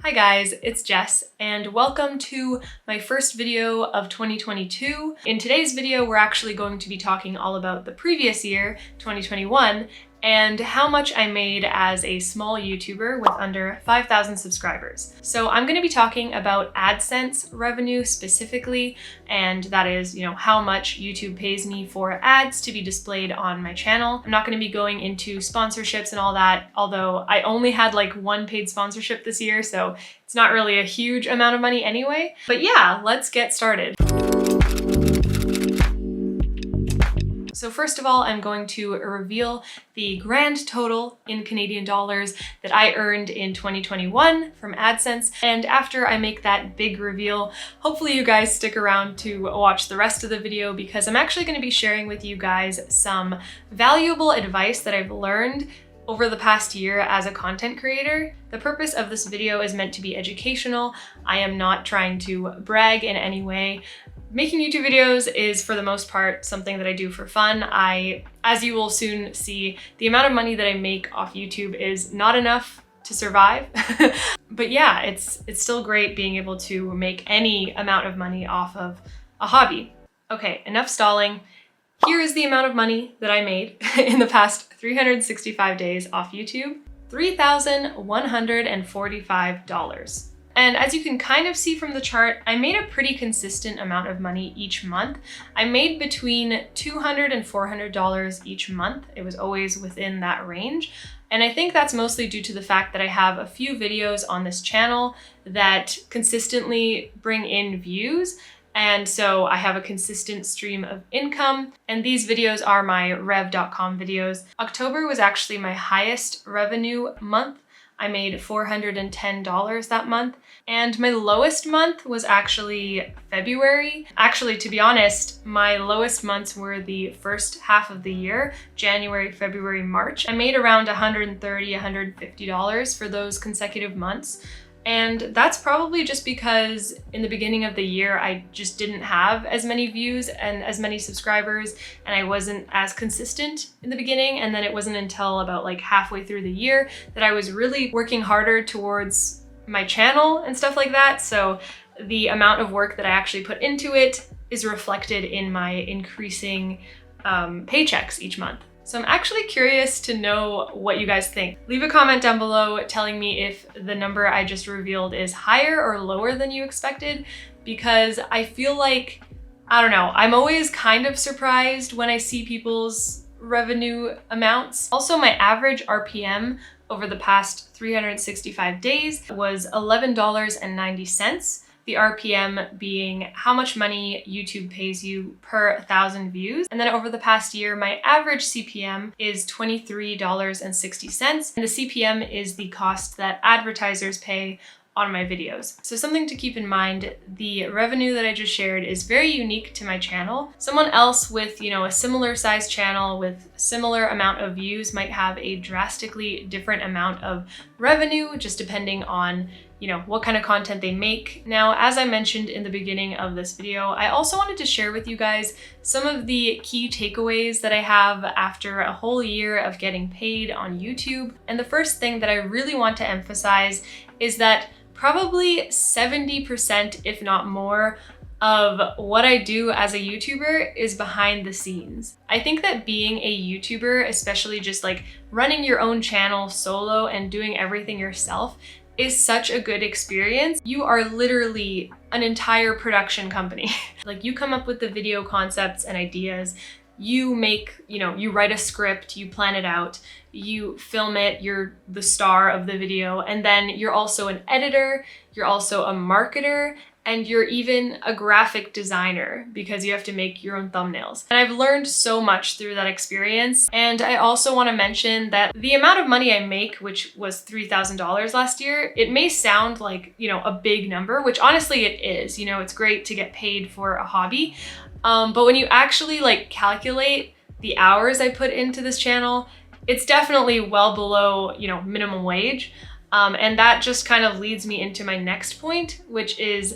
Hi guys, it's Jess and welcome to my first video of 2022. In today's video, we're actually going to be talking all about the previous year, 2021, and how much I made as a small YouTuber with under 5,000 subscribers. So I'm going to be talking about AdSense revenue specifically, and that is, how much YouTube pays me for ads to be displayed on my channel. I'm not going to be going into sponsorships and all that, although I only had like one paid sponsorship this year, so it's not really a huge amount of money anyway. But yeah, let's get started. So first of all, I'm going to reveal the grand total in Canadian dollars that I earned in 2021 from AdSense. And after I make that big reveal, hopefully you guys stick around to watch the rest of the video because I'm actually going to be sharing with you guys some valuable advice that I've learned over the past year as a content creator. The purpose of this video is meant to be educational. I am not trying to brag in any way. Making YouTube videos is, for the most part, something that I do for fun. As you will soon see, the amount of money that I make off YouTube is not enough to survive. But yeah, it's still great being able to make any amount of money off of a hobby. Okay, enough stalling. Here is the amount of money that I made in the past 365 days off YouTube. $3,145. And as you can kind of see from the chart, I made a pretty consistent amount of money each month. I made between $200 and $400 each month. It was always within that range. And I think that's mostly due to the fact that I have a few videos on this channel that consistently bring in views. And so I have a consistent stream of income, and these videos are my rev.com videos. October was actually my highest revenue month. I made $410 that month, and my lowest month was actually February. Actually, to be honest, my lowest months were the first half of the year, January, February, March. I made around $130, $150 for those consecutive months. And that's probably just because in the beginning of the year, I just didn't have as many views and as many subscribers, and I wasn't as consistent in the beginning. And then it wasn't until about like halfway through the year that I was really working harder towards my channel and stuff like that. So the amount of work that I actually put into it is reflected in my increasing paychecks each month. So I'm actually curious to know what you guys think. Leave a comment down below telling me if the number I just revealed is higher or lower than you expected, because I feel like, I don't know, I'm always kind of surprised when I see people's revenue amounts. Also, my average RPM over the past 365 days was $11.90. The RPM being how much money YouTube pays you per 1,000 views. And then over the past year, my average CPM is $23.60. And the CPM is the cost that advertisers pay on my videos. So something to keep in mind, the revenue that I just shared is very unique to my channel. Someone else with, a similar size channel with similar amount of views might have a drastically different amount of revenue, just depending on what kind of content they make. Now, as I mentioned in the beginning of this video, I also wanted to share with you guys some of the key takeaways that I have after a whole year of getting paid on YouTube. And the first thing that I really want to emphasize is that probably 70%, if not more, of what I do as a YouTuber is behind the scenes. I think that being a YouTuber, especially just like running your own channel solo and doing everything yourself, is such a good experience. You are literally an entire production company. Like, you come up with the video concepts and ideas, you make, you write a script, you plan it out, you film it, you're the star of the video, and then you're also an editor, you're also a marketer, and you're even a graphic designer because you have to make your own thumbnails. And I've learned so much through that experience. And I also want to mention that the amount of money I make, which was $3,000 last year, it may sound like, a big number, which honestly it is. It's great to get paid for a hobby. But when you actually calculate the hours I put into this channel, it's definitely well below, minimum wage. And that just kind of leads me into my next point, which is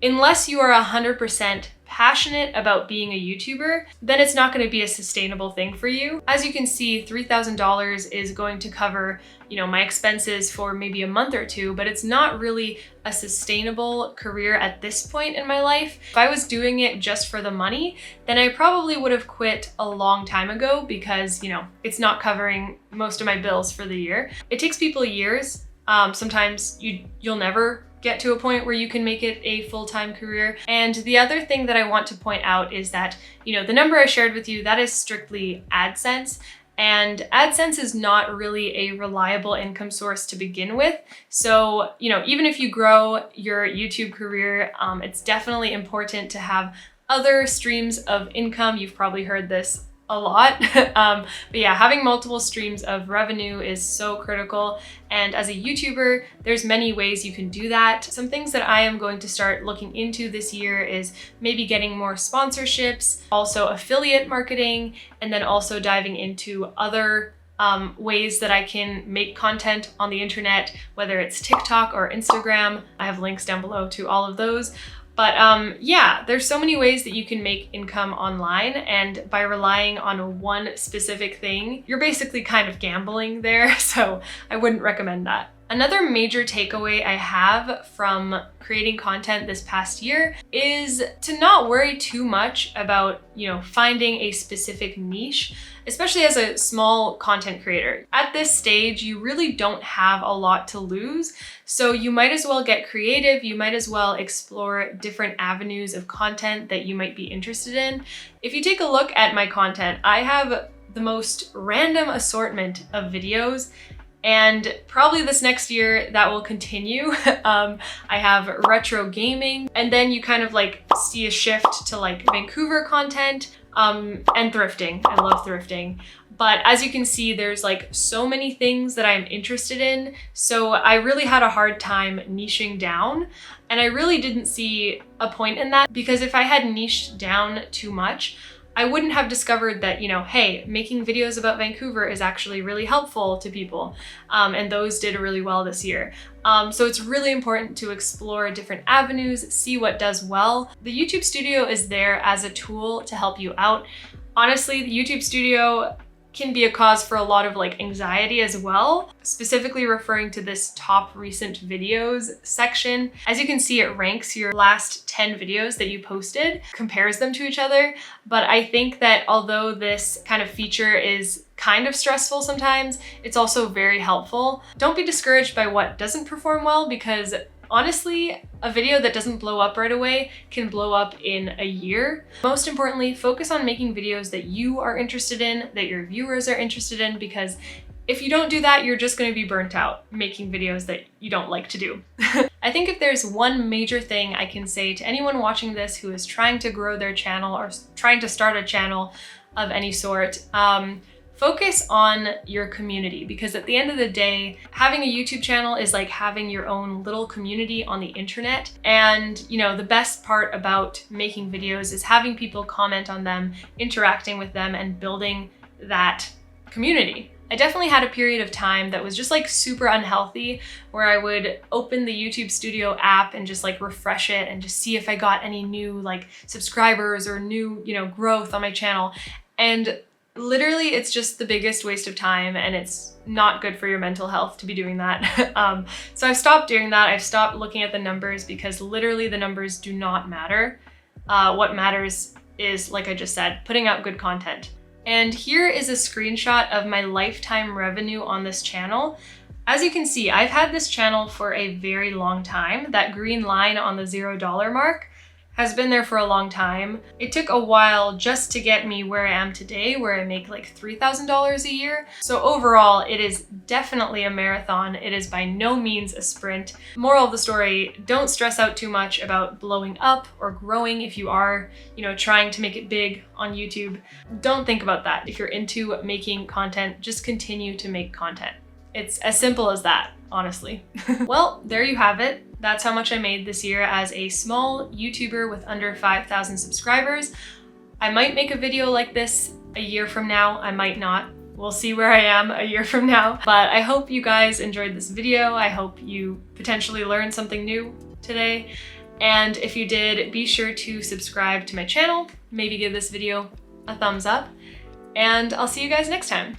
unless you are 100% passionate about being a YouTuber, then it's not going to be a sustainable thing for you. As you can see, $3,000 is going to cover, my expenses for maybe a month or two, but it's not really a sustainable career at this point in my life. If I was doing it just for the money, then I probably would have quit a long time ago because, it's not covering most of my bills for the year. It takes people years. Sometimes you'll never get to a point where you can make it a full-time career. And the other thing that I want to point out is that, the number I shared with you, that is strictly AdSense. And AdSense is not really a reliable income source to begin with. So, even if you grow your YouTube career, it's definitely important to have other streams of income. You've probably heard this a lot. But yeah, having multiple streams of revenue is so critical. And as a YouTuber, there's many ways you can do that. Some things that I am going to start looking into this year is maybe getting more sponsorships, also affiliate marketing, and then also diving into other ways that I can make content on the internet, whether it's TikTok or Instagram. I have links down below to all of those. But yeah, there's so many ways that you can make income online, and by relying on one specific thing, you're basically kind of gambling there, so I wouldn't recommend that. Another major takeaway I have from creating content this past year is to not worry too much about, finding a specific niche, especially as a small content creator. At this stage, you really don't have a lot to lose, so you might as well get creative. You might as well explore different avenues of content that you might be interested in. If you take a look at my content, I have the most random assortment of videos. And probably this next year that will continue. I have retro gaming, and then you kind of see a shift to Vancouver content and thrifting. I love thrifting. But as you can see, there's so many things that I'm interested in. So I really had a hard time niching down. And I really didn't see a point in that, because if I had niched down too much, I wouldn't have discovered that, hey, making videos about Vancouver is actually really helpful to people. And those did really well this year. So it's really important to explore different avenues, see what does well. The YouTube Studio is there as a tool to help you out. Honestly, the YouTube Studio can be a cause for a lot of anxiety as well, specifically referring to this top recent videos section. As you can see, it ranks your last 10 videos that you posted, compares them to each other. But I think that although this kind of feature is kind of stressful sometimes, it's also very helpful. Don't be discouraged by what doesn't perform well, because honestly, a video that doesn't blow up right away can blow up in a year. Most importantly, focus on making videos that you are interested in, that your viewers are interested in, because if you don't do that, you're just going to be burnt out making videos that you don't like to do. I think if there's one major thing I can say to anyone watching this who is trying to grow their channel or trying to start a channel of any sort, focus on your community, because at the end of the day, having a YouTube channel is like having your own little community on the internet. And the best part about making videos is having people comment on them, interacting with them, and building that community. I definitely had a period of time that was just super unhealthy, where I would open the YouTube Studio app and just refresh it and just see if I got any new subscribers or new, growth on my channel. And literally, it's just the biggest waste of time, and it's not good for your mental health to be doing that. So I've stopped doing that. I've stopped looking at the numbers, because literally the numbers do not matter. What matters is, like I just said, putting out good content. And here is a screenshot of my lifetime revenue on this channel. As you can see, I've had this channel for a very long time. That green line on the $0 mark has been there for a long time. It took a while just to get me where I am today, where I make $3,000 a year. So overall, it is definitely a marathon. It is by no means a sprint. Moral of the story, don't stress out too much about blowing up or growing if you are, trying to make it big on YouTube. Don't think about that. If you're into making content, just continue to make content. It's as simple as that, honestly. Well, there you have it. That's how much I made this year as a small YouTuber with under 5,000 subscribers. I might make a video like this a year from now. I might not. We'll see where I am a year from now. But I hope you guys enjoyed this video. I hope you potentially learned something new today. And if you did, be sure to subscribe to my channel, maybe give this video a thumbs up, and I'll see you guys next time.